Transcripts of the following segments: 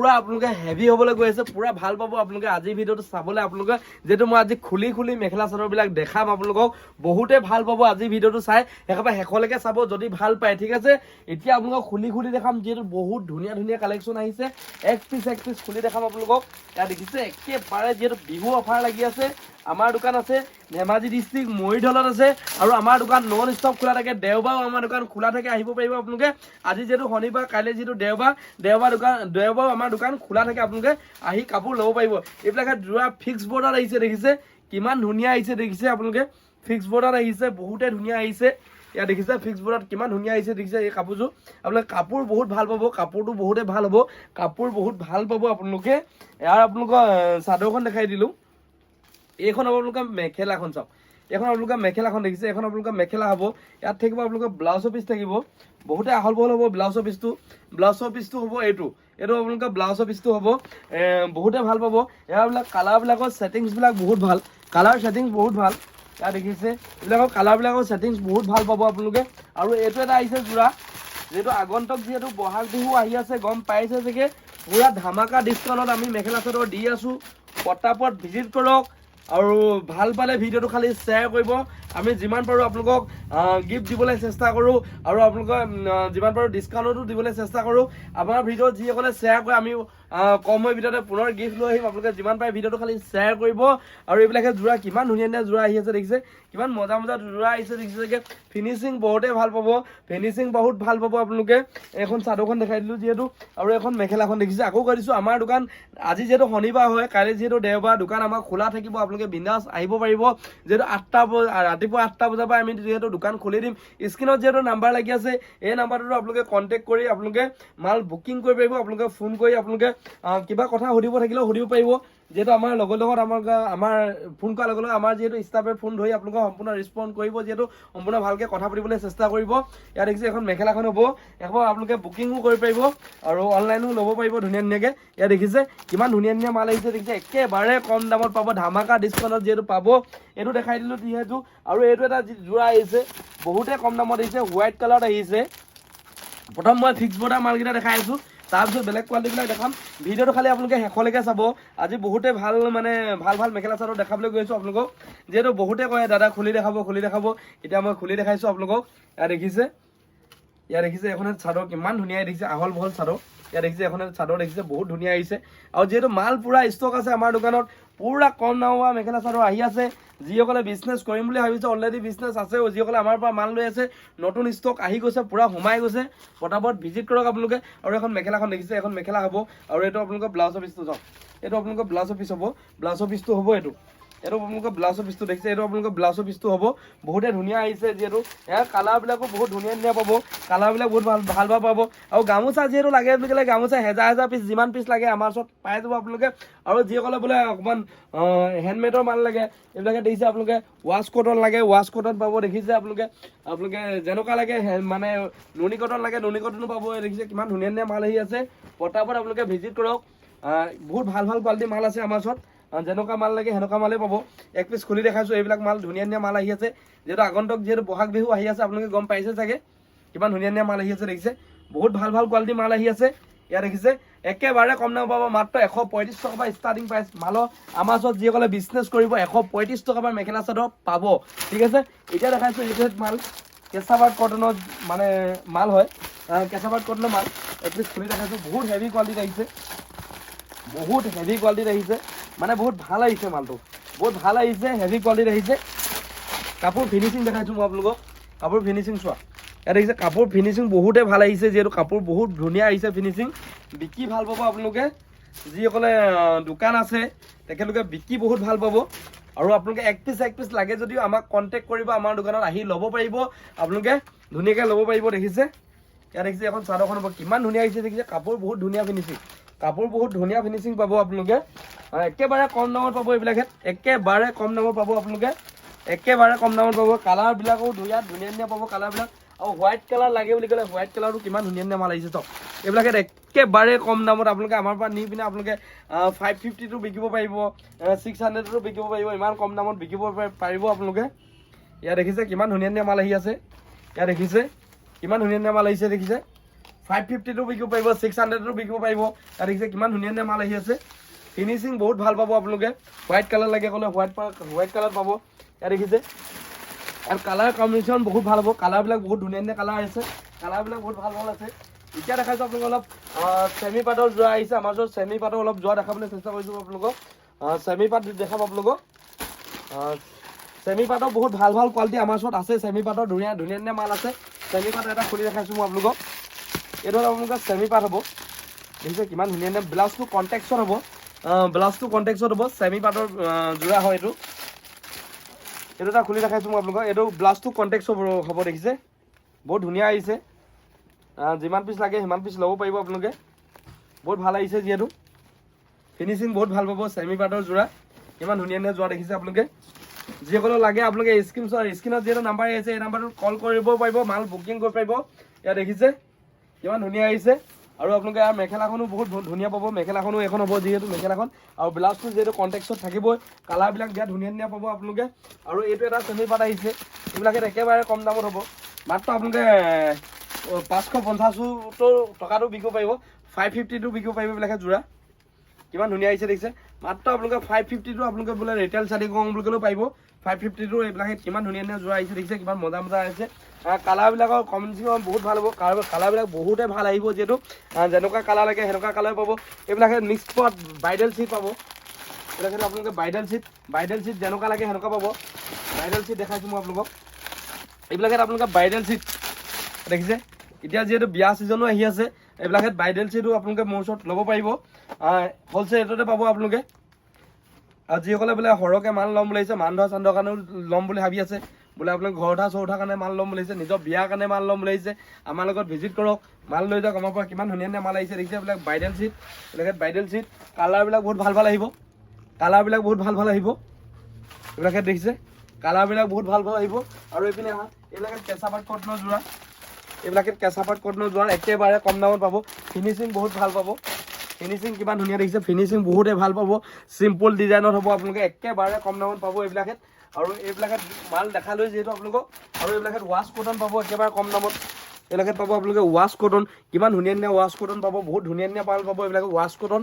পুৰা আপোনালোকে হেভি হ'বলৈ গৈ আছে, পুৰা ভাল পাব আপোনালোকে আজিৰ ভিডিঅ'টো চাবলৈ। আপোনালোকে যিহেতু মই আজি খুলি মেখেলা চাদৰবিলাক দেখাম আপোনালোকক, বহুতে ভাল পাব আজিৰ ভিডিঅ'টো চাই, একেবাৰে শেষলৈকে চাব যদি ভাল পায়, ঠিক আছে। এতিয়া আপোনালোকক খুলি দেখাম, যিহেতু বহুত ধুনীয়া কালেকশ্যন আহিছে। এক পিচ খুলি দেখাম আপোনালোকক। ইয়াত দেখিছে একেবাৰে যিহেতু বিহু অফাৰ লাগি আছে। আমাৰ দোকান আছে ধেমাজি ডিষ্ট্ৰিক্ট মৰিধলত আছে, আৰু আমাৰ দোকান নন ষ্টপ খোলা থাকে। দেওবাৰো আমাৰ দোকান খোলা থাকে, আহিব পাৰিব আপোনালোকে। আজি যিহেতু শনিবাৰ, কাইলৈ যিহেতু দেওবাৰো আমাৰ দোকান খোলা থাকে, আপোনালোকে আহি কাপোৰ ল'ব পাৰিব। এইবিলাক যোৰা ফিক্স বৰ্ডাৰ আহিছে, দেখিছে কিমান ধুনীয়া আহিছে, দেখিছে আপোনালোকে ফিক্স বৰ্ডাৰ আহিছে, বহুতে ধুনীয়া আহিছে। ইয়াত দেখিছে ফিক্স বৰ্ডাৰত কিমান ধুনীয়া আহিছে, দেখিছে এই কাপোৰযোৰ। আপোনালোকে কাপোৰ বহুত ভাল পাব, কাপোৰটো বহুতে ভাল হ'ব, কাপোৰ বহুত ভাল পাব আপোনালোকে। ইয়াৰ আপোনালোকৰ চাদৰখন দেখাই দিলোঁ। এইখন হ'ব আপোনালোকৰ মেখেলাখন, চাওক এইখন আপোনালোকৰ মেখেলাখন দেখিছে, এখন আপোনালোকৰ মেখেলা হ'ব। ইয়াত থাকিব আপোনালোকৰ ব্লাউজৰ পিচ থাকিব, বহুতে আহল বহল হ'ব ব্লাউজৰ পিচটো হ'ব এইটো আপোনালোকৰ ব্লাউজৰ পিচটো হ'ব। বহুতে ভাল পাব। ইয়াৰবিলাক কালাৰবিলাকৰ ছেটিংছবিলাক বহুত ভাল, কালাৰ ছেটিংছ বহুত ভাল। ইয়াত দেখিছে এইবিলাকৰ কালাৰবিলাকৰ ছেটিংছ বহুত ভাল পাব আপোনালোকে। আৰু এইটো এটা আহিছে যোৰা, যিহেতু আগন্তক যিহেতু বহাগ বিহু আহি আছে, গম পাইছে চাগে, পুৰা ধামাকা ডিছকাউণ্টত আমি মেখেলা চাদৰ দি আছোঁ। পটাপট ভিজিট কৰক, আৰু ভাল পালে ভিডিঅ'টো খালি শ্বেয়াৰ কৰিব। আমি যিমান পাৰোঁ আপোনালোকক গিফ্ট দিবলৈ চেষ্টা কৰোঁ, আৰু আপোনালোকক যিমান পাৰোঁ ডিছকাউণ্টতো দিবলৈ চেষ্টা কৰোঁ। আপোনাৰ ভিডিঅ'ত যিসকলে শ্বেয়াৰ কৰে আমি কম সময়ৰ ভিতৰতে পুনৰ গিফ্ট লৈ আহিম। আপোনালোকে যিমান পাৰে ভিডিঅ'টো খালি শ্বেয়াৰ কৰিব। আৰু এইবিলাকে যোৰা কিমান ধুনীয়া যোৰা আহি আছে, দেখিছে কিমান মজা যোৰা আহিছে, দেখিছে ফিনিচিং বহুতে ভাল পাব, বহুত ভাল পাব আপোনালোকে। এখন চাদৰখন দেখাই দিলোঁ যিহেতু, আৰু এখন মেখেলাখন দেখিছে। আকৌ কৈ দিছোঁ আমাৰ দোকান আজি যিহেতু শনিবাৰ হয়, কাইলৈ যিহেতু দেওবাৰ, দোকান আমাৰ খোলা থাকিব। আপোনালোকে বিন্দাছ আহিব পাৰিব, যিহেতু ৰাতিপুৱা 8টা বজাৰ পৰা আমি যিহেতু দোকান খুলি দিম। স্ক্ৰীণত যিহেতু নাম্বাৰ লাগি আছে, এই নাম্বাৰটোতো আপোনালোকে কণ্টেক্ট কৰি আপোনালোকে মাল বুকিং কৰিব পাৰিব। আপোনালোকে ফোন কৰি আপোনালোকে কিবা কথা সুধিব থাকিলেও সুধিব পাৰিব, যিহেতু আমাৰ লগত আমাৰ ফোন কৰাৰ লগে লগে আমাৰ যিহেতু ষ্টাফে ফোন ধৰি আপোনালোকক সম্পূৰ্ণ ৰেছপণ্ড কৰিব, যিহেতু সম্পূৰ্ণ ভালকৈ কথা পাতিবলৈ চেষ্টা কৰিব। ইয়াত দেখিছে এখন মেখেলাখন হ'ব, একবাৰ আপোনালোকে বুকিঙো কৰিব পাৰিব, আৰু অনলাইনো ল'ব পাৰিব ধুনীয়াকৈ। ইয়াত দেখিছে কিমান ধুনীয়া মাল আহিছে, দেখিছে একেবাৰে কম দামত পাব, ধামাকা ডিছকাউণ্টত যিহেতু পাব। এইটো দেখাই দিলোঁ যিহেতু, আৰু এইটো এটা যোৰা আহিছে, বহুতে কম দামত আহিছে, হোৱাইট কালাৰত আহিছে। প্ৰথম মই ফিক্স বৰ্ডাৰ মালকেইটা দেখাই আছোঁ, তাৰপিছত বেলেগ কোৱালিটিবিলাক দেখাম। ভিডিঅ'টো খালি আপোনালোকে শেষলৈকে চাব। আজি বহুতে ভাল মেখেলা চাদৰ দেখাবলৈ গৈছোঁ আপোনালোকক, যিহেতু বহুতে কয় দাদা খুলি দেখাব। এতিয়া মই খুলি দেখাইছোঁ আপোনালোকক। ইয়াত দেখিছে এখন চাদৰ কিমান ধুনীয়া দেখিছে, আহল বহল চাদৰ। ইয়াত দেখিছে এখন চাদৰ দেখিছে, বহুত ধুনীয়া আহিছে। আৰু যিহেতু মাল পুৰা ষ্টক আছে আমাৰ দোকানত, পুৰা কম দামৰ মেখেলা চাদৰ আহি আছে। যিসকলে বিজনেছ কৰিম বুলি ভাবিছে, অলৰেডি বিজনেছ আছে, যিসকলে আমাৰ পৰা মাল লৈ আছে, নতুন ষ্টক আহি গৈছে, পুৰা সোমাই গৈছে, পটাপট ভিজিট কৰক আপোনালোকে। আৰু এখন মেখেলাখন দেখিছে, এখন মেখেলা হ'ব, আৰু এইটো আপোনালোকৰ ব্লাউজৰ পিচটো চাওক, এইটো আপোনালোকৰ ব্লাউজৰ পিচ হ'ব, ব্লাউজৰ পিচটো হ'ব এইটো আপোনালোকৰ ব্লাউজৰ পিচটো দেখিছে, এইটো আপোনালোকৰ ব্লাউজৰ পিচটো হ'ব। বহুতে ধুনীয়া আহিছে, যিহেতু ইয়াৰ কালাৰবিলাকো বহুত ধুনীয়া পাব, কালাৰবিলাক বহুত ভাল পাব। আৰু গামোচা যিহেতু লাগে বুলি ক'লে, গামোচা হেজাৰ পিচ যিমান পিচ লাগে আমাৰ ওচৰত পাই যাব আপোনালোকে। আৰু যিসকলে বোলে অকণমান হেণ্ডমেডৰ মাল লাগে, এইবিলাকে দেখিছে আপোনালোকে ৱাছ কটন লাগে, ৱাছ কটন পাব। দেখিছে আপোনালোকে যেনেকুৱা লাগে, মানে নুনি কটন লাগে, নুনি কটনো পাব। দেখিছে কিমান ধুনীয়া মাল আহি আছে, পটাপট আপোনালোকে ভিজিট কৰক। বহুত ভাল কোৱালিটিৰ মাল আছে আমাৰ ওচৰত, যেনেকুৱা মাল লাগে সেনেকুৱা মালেই পাব। এক পিচ খুলি দেখাইছোঁ, এইবিলাক মাল ধুনীয়া মাল আহি আছে। যিহেতু আগন্তক যিহেতু বহাগ বিহু আহি আছে, আপোনালোকে গম পাইছে চাগে কিমান ধুনীয়া মাল আহি আছে। দেখিছে বহুত ভাল কোৱালিটিৰ মাল আহি আছে। ইয়াত দেখিছে একেবাৰে কম দাম পাব, মাত্ৰ 135 টকা পৰা ষ্টাৰ্টিং প্ৰাইচ মালৰ। আমাৰ ওচৰত যিসকলে বিজনেছ কৰিব 135 টকা পৰা মেখেলা চাদৰ পাব, ঠিক আছে। এতিয়া দেখাইছোঁ এইটো মাল কেঁচাপাট কটনৰ মানে মাল হয়, কেঁচাপাট কটনৰ মাল। এক পিচ খুলি দেখাইছোঁ, বহুত হেভি কোৱালিটিত আহিছে, মানে বহুত ভাল আহিছে মালটো, বহুত ভাল আহিছে, হেভি কোৱালিটিত আহিছে। কাপোৰ ফিনিচিং দেখাইছোঁ মই আপোনালোকক, কাপোৰ ফিনিচিং চোৱা। ইয়াত দেখিছে কাপোৰ ফিনিচিং বহুতে ভাল আহিছে, যিহেতু কাপোৰ বহুত ধুনীয়া আহিছে ফিনিচিং। বিকি ভাল পাব আপোনালোকে, যিসকলে দোকান আছে তেখেতলোকে বিকি বহুত ভাল পাব। আৰু আপোনালোকে এক পিচ লাগে যদিও আমাক কণ্টেক্ট কৰিব, আমাৰ দোকানত আহি ল'ব পাৰিব, আপোনালোকে ধুনীয়াকৈ ল'ব পাৰিব। দেখিছে ইয়াত দেখিছে এখন চাদৰখন হ'ব, কিমান ধুনীয়া আহিছে। দেখিছে কাপোৰ বহুত ধুনীয়া ফিনিচিং, পাব আপোনালোকে। একেবাৰে কম দামত পাব, এইবিলাকে একেবাৰে কম দামত পাব আপোনালোকে, কালাৰবিলাকো ধুনীয়া পাব কালাৰবিলাক। আৰু হোৱাইট কালাৰ লাগে বুলি ক'লে হোৱাইট কালাৰটো কিমান ধুনীয়া মাল আহিছে চাওক। এইবিলাকে একেবাৰে কম দামত আপোনালোকে আমাৰ পৰা নি পিনে আপোনালোকে 550টো বিকিব পাৰিব, 600টো বিকিব পাৰিব, ইমান কম দামত বিকিব পাৰিব আপোনালোকে। ইয়াত দেখিছে কিমান ধুনীয়া মাল আহি আছে, দেখিছে 550 বিকিব পাৰিব 600 বিকিব পাৰিব ইয়াত দেখিছে কিমান ধুনীয়া মাল আহি আছে ফিনিচিং বহুত ভাল পাব আপোনালোকে হোৱাইট কালাৰ লাগে ক'লে হোৱাইট কালাৰ পাব ইয়াত দেখিছে আৰু কালাৰ কম্বিনেশ্যন বহুত ভাল হ'ব কালাৰবিলাক বহুত ধুনীয়া কালাৰ আছে কালাৰবিলাক বহুত ভাল আছে এতিয়া দেখাইছোঁ আপোনালোকক অলপ চেমি পাটৰ যোৰা আহিছে আমাৰ ওচৰত চেমি পাটৰ অলপ যোৰা দেখাবলৈ চেষ্টা কৰিছোঁ আপোনালোকক চেমি পাট দেখাম আপোনালোকক চেমি পাটৰ বহুত ভাল কোৱালিটি আমাৰ ওচৰত আছে চেমি পাটৰ ধুনীয়া মাল আছে চেমি পাট এটা খুলি দেখাইছোঁ মই আপোনালোকক এইটো আপোনালোকৰ চেমি পাট হ'ব দেখিছে কিমান ধুনীয়া ব্লাউজটো কণ্টেক্সত হ'ব চেমি পাটৰ যোৰা হয় এইটো এটা খুলি দেখাইছোঁ মই আপোনালোকক এইটো ব্লাউজটো কণ্টেক্স হ'ব দেখিছে বহুত ধুনীয়া আহিছে যিমান পিচ লাগে সিমান পিচ ল'ব পাৰিব আপোনালোকে বহুত ভাল আহিছে যিহেতু ফিনিচিং বহুত ভাল পাব চেমি পাটৰ যোৰা কিমান ধুনীয়া যোৰা দেখিছে আপোনালোকে যিসকলৰ লাগে আপোনালোকে স্ক্ৰীনত যিহেতু নাম্বাৰ আহিছে এই নাম্বাৰটোত কল কৰিব পাৰিব মাল বুকিং কৰিব পাৰিব ইয়াত দেখিছে কিমান ধুনীয়া আহিছে আৰু আপোনালোকে ইয়াৰ মেখেলাখনো বহুত ধুনীয়া পাব মেখেলাখনো এখন হ'ব যিহেতু মেখেলাখন আৰু ব্লাউজটো যিহেতু কণ্টেক্সত থাকিবই কালাৰবিলাক বিৰাট ধুনীয়া পাব আপোনালোকে আৰু এইটো এটা চেমি পাট আহিছে এইবিলাকে একেবাৰে কম দামত হ'ব মাত্ৰ আপোনালোকে 550 টকাটো বিকিব পাৰিব 550 বিকিব পাৰিব এইবিলাকে যোৰা কিমান ধুনীয়া আহিছে দেখিছে মাত্ৰ আপোনালোকে 550 আপোনালোকে বোলে ৰিটেইল চাৰি কম বুলি ক'লেও পাৰিব 550 এইবিলাকে কিমান ধুনীয়া যোৰা আহিছে দেখিছে কিমান মজা আহিছে কালাৰবিলাকৰ কম্বিনেশ্যন বহুত ভাল হ'ব কালাৰবিলাক বহুতে ভাল আহিব যিহেতু যেনেকুৱা কালাৰ লাগে সেনেকুৱা কালাৰ পাব এইবিলাকে মিক্স পাট ব্ৰাইডেল চিট পাব এইবিলাকে আপোনালোকে ব্ৰাইডেল চিট যেনেকুৱা লাগে সেনেকুৱা পাব ব্ৰাইডেল চিট দেখাইছোঁ মই আপোনালোকক এইবিলাকে আপোনালোকে ব্ৰাইডেল চিট দেখিছে এতিয়া যিহেতু বিয়া ছিজনো আহি আছে এইবিলাকে ব্ৰাইডেল চিটো আপোনালোকে মোৰ ওচৰত ল'ব পাৰিব হ'লচেল ৰেটতে পাব আপোনালোকে আৰু যিসকলে বোলে সৰহকৈ মাল ল'ম বুলি আহিছে মান ধৰা চান্দৰ কাৰণেও ল'ম বুলি ভাবি আছে বোলে আপোনালোকে ঘৰটা চৌঠাৰ কাৰণে মাল ল'ম বুলি আহিছে নিজৰ বিয়াৰ কাৰণে মাল ল'ম বুলি আহিছে আমাৰ লগত ভিজিট কৰক মাল লৈ যাওক আমাৰ পৰা কিমান ধুনীয়া মাল আহিছে দেখিছে এইবিলাক ব্ৰাইডেল চিট কালাৰবিলাক বহুত ভাল আহিব এইবিলাকে দেখিছে কালাৰবিলাক বহুত ভাল আহিব আৰু এইপিনে আহা এইবিলাকে কেঁচা পাট কটনৰ যোৰা একেবাৰে কম দামত পাব ফিনিচিং বহুত ভাল পাব ফিনিচিং কিমান ধুনীয়া দেখিছে ফিনিচিং বহুতে ভাল পাব চিম্পল ডিজাইনত হ'ব আপোনালোকে একেবাৰে কম দামত পাব এইবিলাকে আৰু এইবিলাকে মাল দেখালৈ যিহেতু আপোনালোকক আৰু এইবিলাকে ৱাছ কটন পাব একেবাৰে কম দামত এইবিলাকে পাব আপোনালোকে ৱাছ কটন কিমান ধুনীয়া ৱাছ কটন পাব বহুত ধুনীয়া মাল পাব এইবিলাকে ৱাছ কটন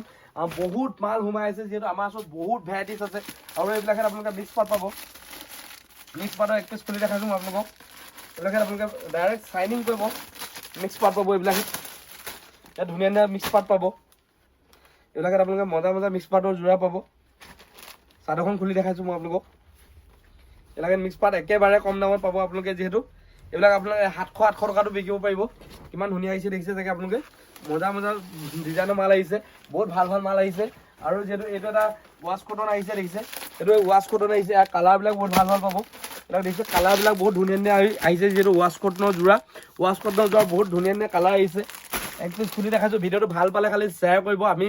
বহুত মাল সোমাই আছে যিহেতু আমাৰ ওচৰত বহুত ভেৰাইটিজ আছে আৰু এইবিলাকে আপোনালোকে মিক্স পাট পাব মিক্স পাটৰ এক পিচ খুলি দেখাইছোঁ মই আপোনালোকক এইবিলাকে আপোনালোকে ডাইৰেক্ট চাইনিং কৰিব মিক্স পাট পাব এইবিলাকে ইয়াত ধুনীয়া মিক্স পাট পাব এইবিলাকে আপোনালোকে মজা মিক্স পাটৰ যোৰা পাব চাদৰখন খুলি দেখাইছোঁ মই আপোনালোকক এইবিলাকে মিক্স পাট একেবাৰে কম দামত পাব আপোনালোকে যিহেতু এইবিলাক আপোনালোকে 700 টকাটো বিকিব পাৰিব কিমান ধুনীয়া আহিছে দেখিছে চাগে আপোনালোকে মজা ডিজাইনৰ মাল আহিছে বহুত ভাল মাল আহিছে আৰু যিহেতু এইটো এটা ৱাছ কটন আহিছে দেখিছে এইটো ৱাছ কটন আহিছে ইয়াৰ কালাৰবিলাক বহুত ভাল পাব এইবিলাক দেখিছে কালাৰবিলাক বহুত ধুনীয়া আহিছে যিহেতু ৱাছ কটনৰ যোৰা বহুত ধুনীয়া কালাৰ আহিছে এক পিচ খুলি দেখাইছোঁ ভিডিঅ'টো ভাল পালে খালি শ্বেয়াৰ কৰিব আমি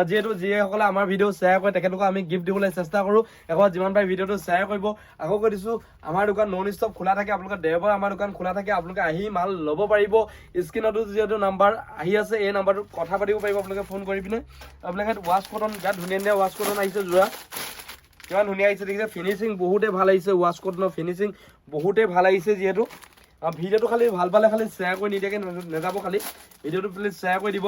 যিহেতু যিসকলে আমাৰ ভিডিঅ' শ্বেয়াৰ কৰে তেখেতলোকক আমি গিফ্ট দিবলৈ চেষ্টা কৰোঁ একবাৰ যিমান পাৰে ভিডিঅ'টো শ্বেয়াৰ কৰিব আকৌ কৈ দিছোঁ আমাৰ দোকান নন ষ্টপ খোলা থাকে আপোনালোকে দেওবাৰে আমাৰ দোকান খোলা থাকে আপোনালোকে আহি মাল ল'ব পাৰিব স্ক্ৰীনতো যিহেতু নাম্বাৰ আহি আছে এই নাম্বাৰটোত কথা পাতিব পাৰিব আপোনালোকে ফোন কৰি পিনে আপোনালোকে ৱাছ কটন ইয়াত ধুনীয়া ৱাছ কটন আহিছে যোৰা কিমান ধুনীয়া আহিছে দেখিছে ফিনিচিং বহুতে ভাল আহিছে ৱাছ কটনৰ ফিনিচিং বহুতে ভাল আহিছে যিহেতু ভিডিঅ'টো খালি ভাল পালে খালি শ্বেয়াৰ কৰি নিদিয়াকৈ নাযাব খালি ভিডিঅ'টো প্লিজ শ্বেয়াৰ কৰি দিব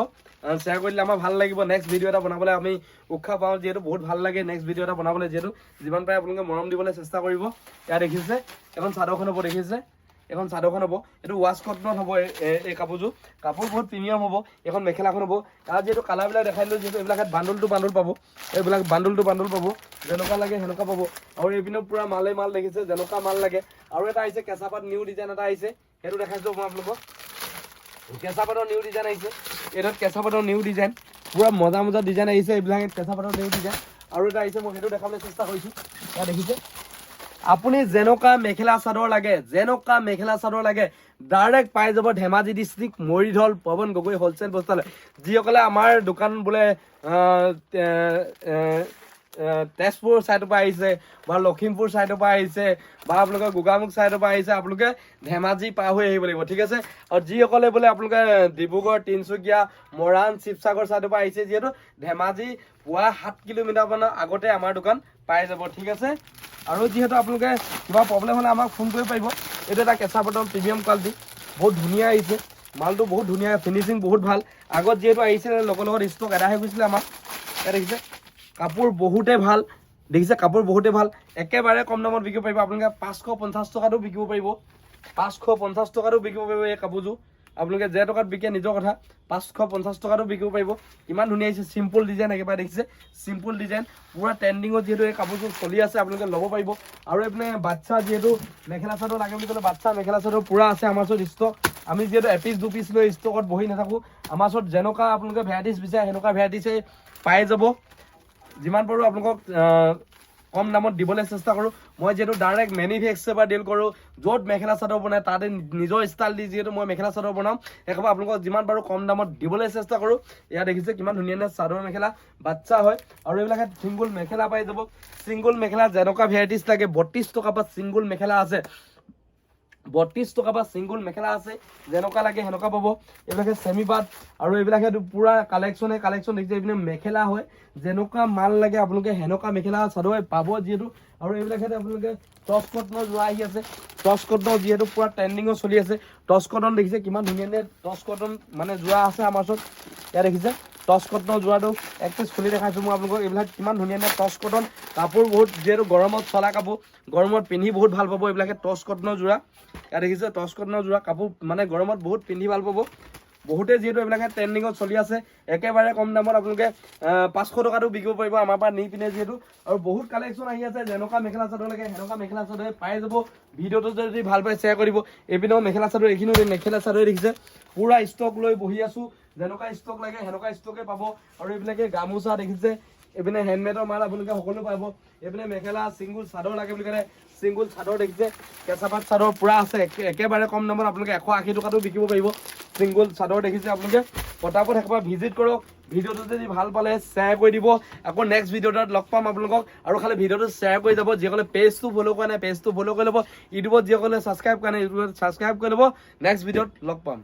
শ্বেয়াৰ কৰি দিলে আমাৰ ভাল লাগিব নেক্সট ভিডিঅ' এটা বনাবলৈ আমি উৎসাহ পাওঁ যিহেতু বহুত ভাল লাগে নেক্সট ভিডিঅ' এটা বনাবলৈ যিহেতু যিমান পাৰে আপোনালোকে মৰম দিবলৈ চেষ্টা কৰিব ইয়াত দেখিছে এখন চাদৰখন হ'ব দেখিছে এখন চাদৰখন হ'ব এইটো ৱাছ কটনত হ'ব এই কাপোৰ বহুত প্ৰিমিয়াম হ'ব এখন মেখেলাখন হ'ব তাৰ যিহেতু কালাৰবিলাক দেখাই দিলোঁ যিহেতু এইবিলাক বাণ্ডল টু বাণ্ডল পাব এইবিলাক বাণ্ডল টু বাণ্ডল পাব যেনেকুৱা লাগে সেনেকুৱা পাব আৰু এইপিনেও পূৰা মাল দেখিছে যেনেকুৱা মাল লাগে আৰু এটা আহিছে কেঁচা পাত নিউ ডিজাইন এটা আহিছে সেইটো দেখাইছোঁ মই আপোনালোকক কেঁচা পাতৰ নিউ ডিজাইন আহিছে এইটোত কেঁচা পাতৰ নিউ ডিজাইন পূৰা মজা ডিজাইন আহিছে এইবিলাক কেঁচা পাতৰ নিউ ডিজাইন আৰু এটা আহিছে মই সেইটো দেখাবলৈ চেষ্টা কৰিছোঁ ইয়াত দেখিছে আপুনি যেনেকুৱা মেখেলা চাদৰ লাগে ডাইৰেক্ট পাই যাব ধেমাজি ডিষ্ট্ৰিক্ট মৰিধল পৱন গগৈ হ'লচেল বস্তালৈ যিসকলে আমাৰ দোকান বোলে তেজপুৰ ছাইডৰ পৰা আহিছে বা লখিমপুৰ ছাইডৰ পৰা আহিছে বা আপোনালোকে গোগামুখ ছাইডৰ পৰা আহিছে আপোনালোকে ধেমাজি পাৰ হৈ আহিব লাগিব ঠিক আছে আৰু যিসকলে বোলে আপোনালোকে ডিব্ৰুগড় তিনিচুকীয়া মৰাণ শিৱসাগৰ ছাইডৰ পৰা আহিছে যিহেতু ধেমাজি পুৱা 7 কিলোমিটাৰমানৰ আগতে আমাৰ দোকান পাই যাব ঠিক আছে আৰু যিহেতু আপোনালোকে কিবা প্ৰব্লেম হ'লে আমাক ফোন কৰিব পাৰিব এইটো এটা কেঁচা পাটৰ প্ৰিমিয়াম কোৱালিটি বহুত ধুনীয়া আহিছে মালটো বহুত ধুনীয়া, ফিনিচিং বহুত ভাল। আগত যিহেতু আহিছিলে লগত লগত ষ্টক এদাই হৈ গৈছিলে আমাৰ। ইয়াত দেখিছে কাপোৰ বহুতে ভাল, দেখিছে কাপোৰ বহুতে ভাল, একেবাৰে কম দামত বিকিব পাৰিব আপোনালোকে। 550 টকাতো বিকিব পাৰিব, 550 টকাতো বিকিব পাৰিব এই কাপোৰযোৰ। আপোনালোকে যে টকাত বিকে নিজৰ কথা, 550 টকাতো বিকিব পাৰিব। ইমান ধুনীয়া আহিছে, চিম্পল ডিজাইন একেবাৰে দেখিছে, চিম্পল ডিজাইন পুৰা ট্ৰেণ্ডিঙত যিহেতু এই কাপোৰযোৰ চলি আছে আপোনালোকে ল'ব পাৰিব। আৰু এইপিনে বাচ্চা যিহেতু মেখেলা চাদৰ লাগে বুলি ক'লে বাচ্চা মেখেলা চাদৰ পুৰা আছে আমাৰ ওচৰত ষ্টক। আমি যিহেতু এপিচ দুপিচ লৈ ষ্টকত বহি নাথাকোঁ, আমাৰ ওচৰত যেনেকুৱা আপোনালোকে ভেৰাইটিছ বিচাৰে সেনেকুৱা ভেৰাইটিছে পাই যাব। যিমান পাৰোঁ আপোনালোকক কম দামত দিবলৈ চেষ্টা কৰোঁ। মই যিহেতু ডাইৰেক্ট মেনুফেক্সাৰৰ পৰা ডিল কৰোঁ, য'ত মেখেলা চাদৰ বনাই তাতে নিজৰ ষ্টাইল দি যিহেতু মই মেখেলা চাদৰ বনাওঁ, সেইকাৰণে আপোনালোকক যিমান পাৰোঁ কম দামত দিবলৈ চেষ্টা কৰোঁ। এয়া দেখিছে কিমান ধুনীয়া ধুনীয়া চাদৰ মেখেলা বাচ্চা হয়, আৰু এইবিলাকে ছিংগুল মেখেলা পাই যাব। ছিংগুল মেখেলা যেনেকুৱা ভেৰাইটিছ লাগে 32 টকাৰ পৰা ছিংগুল মেখেলা আছে, 32 টকা পৰা ছিংগুল মেখেলা আছে, যেনেকুৱা লাগে সেনেকুৱা পাব। এইবিলাকে চেমি পাত, আৰু এইবিলাকে পুৰা কালেকশ্যন দেখিছে। এইপিনে মেখেলা হয়, যেনেকুৱা মাল লাগে আপোনালোকে সেনেকুৱা মেখেলা চাদৰ পাব যিহেতু। আৰু এইবিলাকে আপোনালোকে টচ কটনৰ যোৰা আহি আছে, টচ কটনৰ যিহেতু পুৰা ট্ৰেণ্ডিঙত চলি আছে। টচ কটন দেখিছে কিমান ধুনীয়া ধুনীয়া টচ কটন মানে যোৰা আছে আমাৰ ওচৰত। ইয়াত দেখিছে টচ কটনৰ যোৰাটো এক পিচ খুলি দেখাইছোঁ মই আপোনালোকক। এইবিলাক কিমান ধুনীয়া ধুনীয়া টচ কটন কাপোৰ, বহুত যিহেতু গৰমত চলা কাপোৰ, গৰমত পিন্ধি বহুত ভাল পাব। এইবিলাকে টচ কটনৰ যোৰা, ইয়াত দেখিছে টচ কটনৰ যোৰা কাপোৰ মানে গৰমত বহুত পিন্ধি ভাল পাব। বহুতে যিহেতু এইবিলাকে ট্ৰেণ্ডিঙত চলি আছে, একেবাৰে কম দামত আপোনালোকে 500 টকাতো বিকিব পাৰিব আমাৰ পৰা নি পিনে যিহেতু। আৰু বহুত কালেকশ্যন আহি আছে, যেনেকুৱা মেখেলা চাদৰ লাগে সেনেকুৱা মেখেলা চাদৰ পাই যাব। ভিডিঅ'টো যদি ভাল পায় শ্বেয়াৰ কৰিব। এইপিনেও মেখেলা চাদৰ, এইখিনিও মেখেলা চাদৰ দেখিছে পুৰা ষ্টক লৈ বহি আছোঁ, যেনেকুৱা ষ্টক লাগে সেনেকুৱা ষ্টকে পাব। আৰু এইবিলাকে গামোচা দেখিছে, এইপিনে হেণ্ডমেডৰ মাল আপোনালোকে সকলো পাব। এইপিনে মেখেলা ছিংগুল চাদৰ লাগে বুলি ক'লে ছিংগুল চাদৰ দেখিছে, কেঁচা পাত চাদৰ পুৰা আছে, একেবাৰে কম দামত আপোনালোকে 180 টকাতো বিকিব পাৰিব। ছিংগুল চাদৰ দেখিছে আপোনালোকে, পটাপট একবাৰ ভিজিট কৰক। ভিডিঅ'টো যদি ভাল পালে শ্বেয়াৰ কৰি দিব। আকৌ নেক্সট ভিডিঅ'টোত লগ পাম আপোনালোকক। আৰু খালি ভিডিঅ'টো শ্বেয়াৰ কৰি যাব। যিসকলে পেজটো ফ'ল' কৰা নাই পেজটো ফ'ল' কৰি ল'ব। ইউটিউবত যিসকলে ছাবস্ক্ৰাইব কৰা নাই ইউটিউবত ছাবস্ক্ৰাইব কৰি ল'ব। নেক্সট ভিডিঅ'ত লগ পাম।